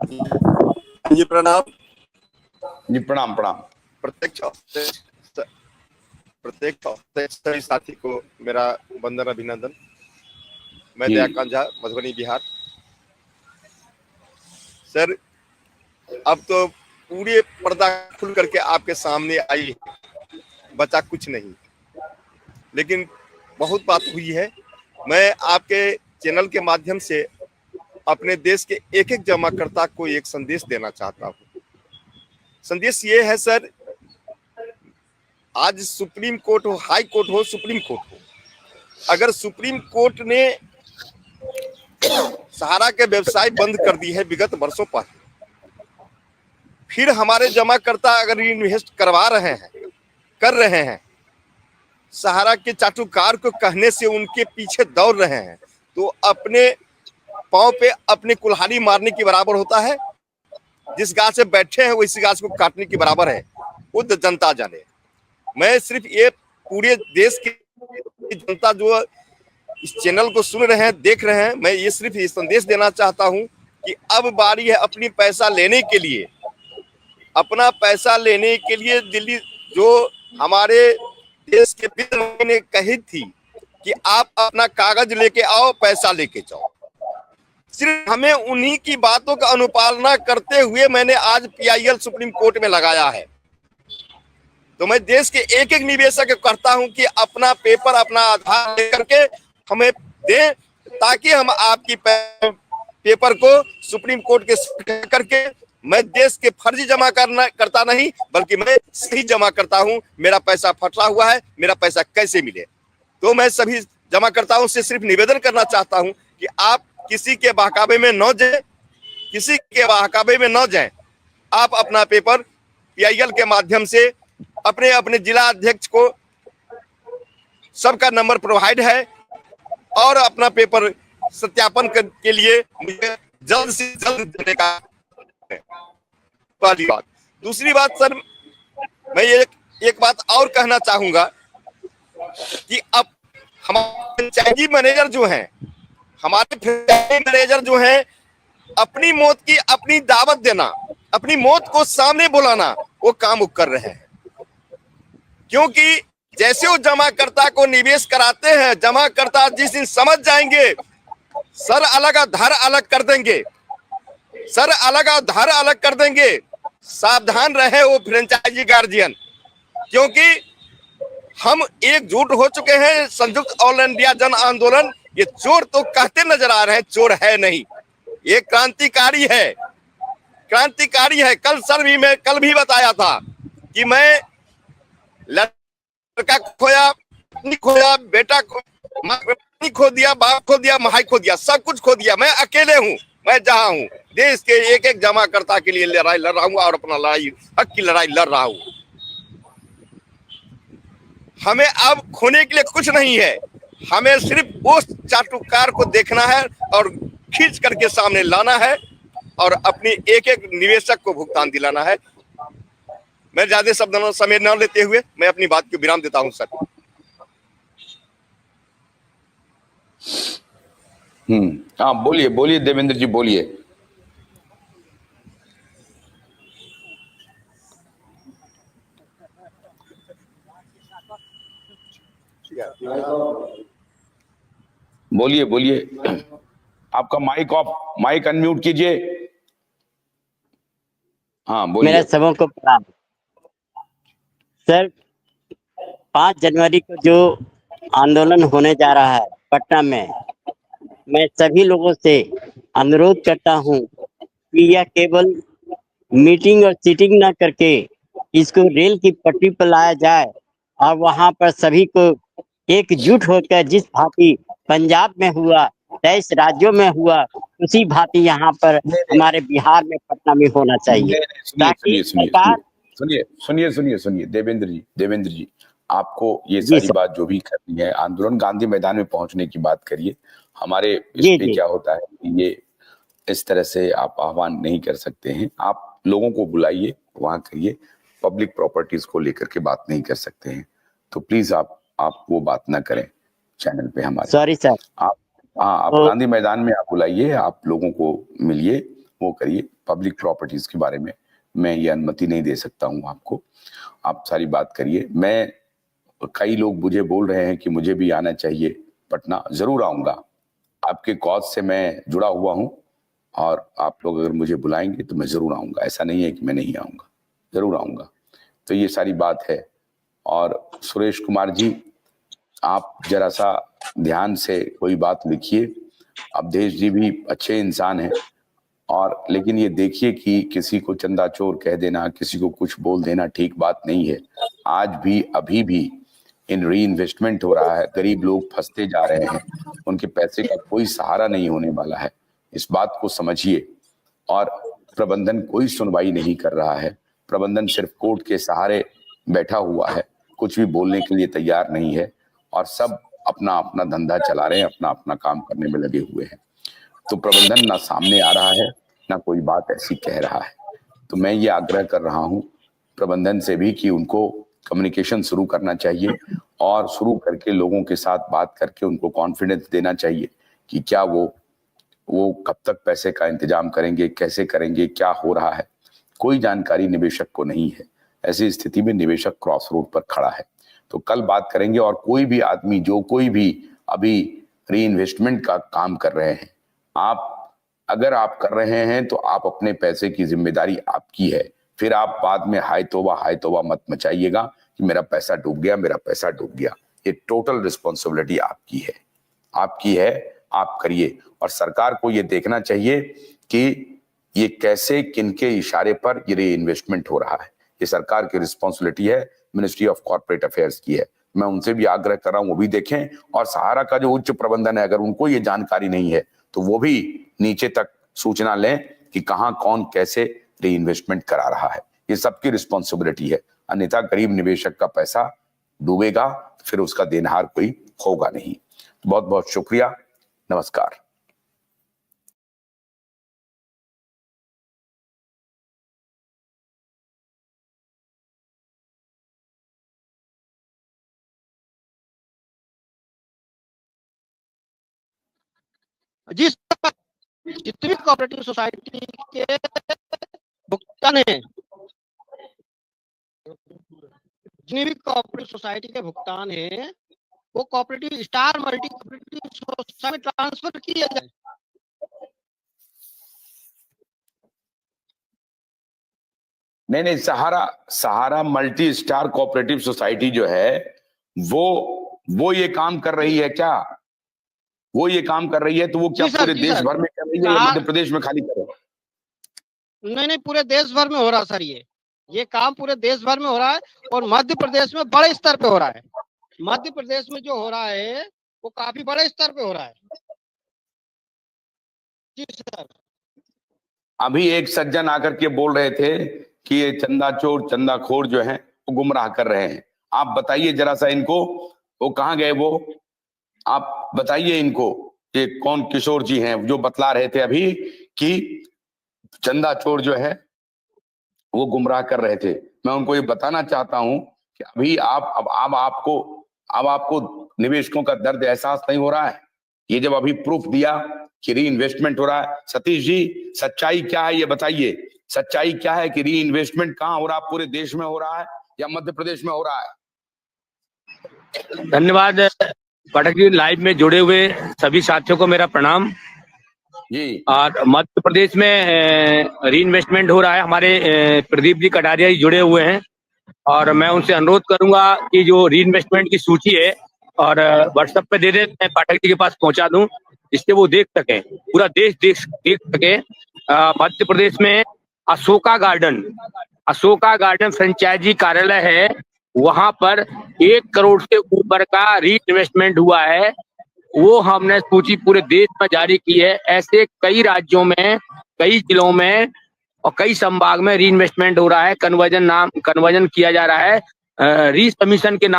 जी प्रणाम। जी प्रणाम प्रणाम। प्रत्येक सभी साथी को मेरा वंदन अभिनंदन। मैं जी दयाकांत झा, मधुबनी, बिहार। सर, अब तो पूरे पर्दा खुल करके आपके सामने आई है, बचा कुछ नहीं। लेकिन बहुत बात हुई है। मैं आपके चैनल के माध्यम से अपने देश के एक एक जमाकर्ता को एक संदेश देना चाहता हूँ। संदेश ये है सर, आज सुप्रीम कोर्ट हो, हाई कोर्ट हो, सुप्रीम कोर्ट हो, अगर सुप्रीम कोर्ट ने सहारा के व्यवसाय बंद कर दी है विगत वर्षों पर, फिर हमारे जमाकर्ता अगर इन्वेस्ट करवा रहे हैं, कर रहे हैं, सहारा के चाटुकार को कहने से उनके पीछे दौड़ रहे हैं, तो अपने पांव पे अपने कुल्हाड़ी मारने के बराबर होता है। जिस गाछ से बैठे हैं वो इसी गाछ को काटने के बराबर है। वो जनता जाने। मैं सिर्फ ये पूरे देश की जनता जो इस चैनल को सुन रहे हैं, देख रहे हैं, मैं ये सिर्फ ये संदेश देना चाहता हूं कि अब बारी है अपनी पैसा लेने के लिए, अपना पैसा लेने के लिए। दिल्ली जो हमारे देश के वित्त मंत्री ने कही थी कि आप अपना कागज लेके आओ, पैसा लेके जाओ, सिर्फ हमें उन्हीं की बातों का अनुपालना करते हुए मैंने आज PIL सुप्रीम कोर्ट में लगाया है। तो मैं देश के एक एक निवेशक को कहता हूं कि अपना पेपर, अपना आधार लेकर के हमें दें, ताकि हम आपकी पेपर को सुप्रीम कोर्ट के करके, मैं देश के फर्जी जमा करता नहीं, बल्कि मैं सही जमा करता हूं। मेरा पैसा फटा हुआ है, मेरा पैसा कैसे मिले? तो मैं सभी जमाकर्ताओं से सिर्फ निवेदन करना चाहता हूं कि आप किसी के बहकावे में न जाएं, किसी के बहकावे में न जाएं। आप अपना पेपर PIL के माध्यम से अपने अपने जिला अध्यक्ष को, सबका नंबर प्रोवाइड है, और अपना पेपर सत्यापन के लिए मुझे जल्द से जल्द देने का है। पहली बात। दूसरी बात सर, मैं एक बात और कहना चाहूंगा कि अब हमारे फ्रेंचाइजी मैनेजर जो हैं, अपनी मौत की अपनी दावत देना, अपनी मौत को सामने बुलाना, वो काम वो कर रहे हैं। क्योंकि जैसे वो जमाकर्ता को निवेश कराते हैं, जमाकर्ता जिस दिन समझ जाएंगे, सर अलग और धर अलग कर देंगे, सर अलग और धर अलग कर देंगे। सावधान रहे वो फ्रेंचाइजी गार्जियन, क्योंकि हम एकजुट हो चुके हैं। संयुक्त ऑल इंडिया जन आंदोलन, ये चोर तो कहते नजर आ रहे हैं, चोर है नहीं, ये क्रांतिकारी है, क्रांतिकारी है। कल भी बताया था कि मैं लड़का खोया, पत्नी खोया, बेटा खो दिया, बाप खो दिया, माई खो दिया, सब कुछ खो दिया। मैं अकेले हूं, मैं जहां हूं, देश के एक एक जमाकर्ता के लिए लड़ाई लड़ रहा हूं और अपना हक की लड़ाई लड़ रहा हूं। हमें अब खोने के लिए कुछ नहीं है, हमें सिर्फ उस चाटुकार को देखना है और खींच करके सामने लाना है, और अपनी एक एक निवेशक को भुगतान दिलाना है। मैं ज्यादा शब्दों समय न लेते हुए मैं अपनी बात को विराम देता हूं सर। हाँ बोलिए बोलिए देवेंद्र जी, बोलिए। बोलिए बोलिए, आपका माइक ऑफ, माइक अनम्यूट कीजिए। हाँ बोलिए। मेरा सबों को प्रणाम सर। 5 जनवरी को जो आंदोलन होने जा रहा है पटना में, मैं सभी लोगों से अनुरोध करता हूं कि यह केवल मीटिंग और सीटिंग ना करके इसको रेल की पटरी पर लाया जाए, और वहां पर सभी को एकजुट होकर, जिस भांति पंजाब में हुआ, 23 राज्यों में हुआ, उसी भांति यहाँ पर हमारे बिहार में, पटना में होना चाहिए, ताकि सरकार। सुनिए देवेंद्र जी, आपको ये सारी बात जो भी करनी है, आंदोलन गांधी मैदान में पहुंचने की बात करिए। हमारे इसमें क्या होता है कि ये इस तरह से आप आह्वान नहीं कर सकते हैं। आप लोगों को बुलाइए, वहां करिए। पब्लिक प्रॉपर्टीज को लेकर के बात नहीं कर सकते हैं, तो प्लीज आप वो बात ना करें चैनल पे हमारे। Sorry sir. आप गांधी मैदान में आप बुलाइए, आप लोगों को मिलिए, वो करिए। पब्लिक प्रॉपर्टीज के बारे में मैं ये अनुमति नहीं दे सकता हूँ आपको, आप सारी बात करिए। कई लोग मुझे बोल रहे हैं कि मुझे भी आना चाहिए पटना, जरूर आऊंगा। आपके कॉज से मैं जुड़ा हुआ हूँ और आप लोग अगर मुझे बुलाएंगे तो मैं जरूर आऊंगा, ऐसा नहीं है कि मैं नहीं आऊंगा, जरूर आऊंगा। तो ये सारी बात है। और सुरेश कुमार जी, आप जरा सा ध्यान से कोई बात लिखिए। अवधेश जी भी अच्छे इंसान हैं, और लेकिन ये देखिए कि किसी को चंदा चोर कह देना, किसी को कुछ बोल देना ठीक बात नहीं है। आज भी अभी भी इन री इन्वेस्टमेंट हो रहा है, गरीब लोग फंसते जा रहे हैं, उनके पैसे का कोई सहारा नहीं होने वाला है। इस बात को समझिए। और प्रबंधन कोई सुनवाई नहीं कर रहा है, प्रबंधन सिर्फ कोर्ट के सहारे बैठा हुआ है, कुछ भी बोलने के लिए तैयार नहीं है, और सब अपना अपना धंधा चला रहे हैं, अपना अपना काम करने में लगे हुए हैं। तो प्रबंधन ना सामने आ रहा है, ना कोई बात ऐसी कह रहा है। तो मैं ये आग्रह कर रहा हूं प्रबंधन से भी कि उनको कम्युनिकेशन शुरू करना चाहिए, और शुरू करके लोगों के साथ बात करके उनको कॉन्फिडेंस देना चाहिए कि क्या वो कब तक पैसे का इंतजाम करेंगे, कैसे करेंगे, क्या हो रहा है। कोई जानकारी निवेशक को नहीं है। ऐसी स्थिति में निवेशक क्रॉस रोड पर खड़ा है। तो कल बात करेंगे। और कोई भी आदमी, जो कोई भी अभी री इन्वेस्टमेंट का काम कर रहे हैं, अगर आप कर रहे हैं तो आप अपने पैसे की जिम्मेदारी आपकी है। फिर आप बाद में हाय तौबा मत मचाइएगा कि मेरा पैसा डूब गया, मेरा पैसा डूब गया। ये टोटल रिस्पॉन्सिबिलिटी आपकी है, आप करिए। और सरकार को ये देखना चाहिए कि ये कैसे, किनके इशारे पर ये री इन्वेस्टमेंट हो रहा है। ये सरकार की रिस्पॉन्सिबिलिटी है, मिनिस्ट्री ऑफ कॉर्पोरेट अफेयर्स की है। मैं उनसे भी आग्रह कर रहा हूं, वो भी देखें। और सहारा का जो उच्च प्रबंधन है, अगर उनको ये जानकारी नहीं है तो वो भी नीचे तक सूचना लें कि कहां कौन कैसे री इन्वेस्टमेंट करा रहा है। ये सबकी रिस्पॉन्सिबिलिटी है, अन्यथा गरीब निवेशक का पैसा डूबेगा, फिर उसका देनहार कोई होगा नहीं। बहुत बहुत शुक्रिया, नमस्कार। जी सर, जितनी कोऑपरेटिव सोसाइटी के भुगतान है, जितनी भी कोऑपरेटिव सोसाइटी के भुगतान है, वो cooperative star multi cooperative society में ट्रांसफर किया जाए। नहीं, सहारा मल्टी स्टार कोऑपरेटिव सोसाइटी जो है वो ये काम कर रही है क्या? वो ये काम कर रही है तो वो क्या पूरे देश भर में कर रही है या मध्य प्रदेश में खाली कर रही है? नहीं, पूरे देश भर में हो रहा सर। ये काम पूरे देश भर में हो रहा है, और मध्य प्रदेश में बड़े स्तर पे हो रहा है। मध्य प्रदेश में जो हो रहा है वो काफी बड़े स्तर पे हो रहा है। जी सर। अभी एक सज्जन आकर के बोल रहे थे कि ये चंदा चोर, चंदाखोर जो हैं वो गुमराह कर रहे हैं। आप बताइए जरा सा इनको, वो कहाँ गए? वो आप बताइए इनको, ये कौन किशोर जी हैं जो बतला रहे थे अभी कि चंदा चोर जो है वो गुमराह कर रहे थे। मैं उनको ये बताना चाहता हूं कि अभी अब आपको निवेशकों का दर्द एहसास नहीं हो रहा है? ये जब अभी प्रूफ दिया कि री इन्वेस्टमेंट हो रहा है। सतीश जी, सच्चाई क्या है ये बताइए। सच्चाई क्या है कि री इन्वेस्टमेंट कहाँ हो रहा है? पूरे देश में हो रहा है या मध्य प्रदेश में हो रहा है? धन्यवाद पाठक जी। लाइव में जुड़े हुए सभी साथियों को मेरा प्रणाम जी। और मध्य प्रदेश में री इन्वेस्टमेंट हो रहा है। हमारे प्रदीप जी कटारिया जी जुड़े हुए हैं, और मैं उनसे अनुरोध करूंगा कि जो री इन्वेस्टमेंट की सूची है और व्हाट्सएप पे दे दे, मैं पाठक जी के पास पहुंचा दूं, जिससे वो देख सके, पूरा देश देख सके। मध्य प्रदेश में अशोका गार्डन फ्रेंचाइजी कार्यालय है, वहां पर 1 करोड़ से ऊपर का री इन्वेस्टमेंट हुआ है। वो हमने सूची पूरे देश में जारी की है। ऐसे कई राज्यों में, कई जिलों में और कई संभाग में री इन्वेस्टमेंट हो रहा है। कन्वर्जन किया जा रहा है, री सबमिशन के नाम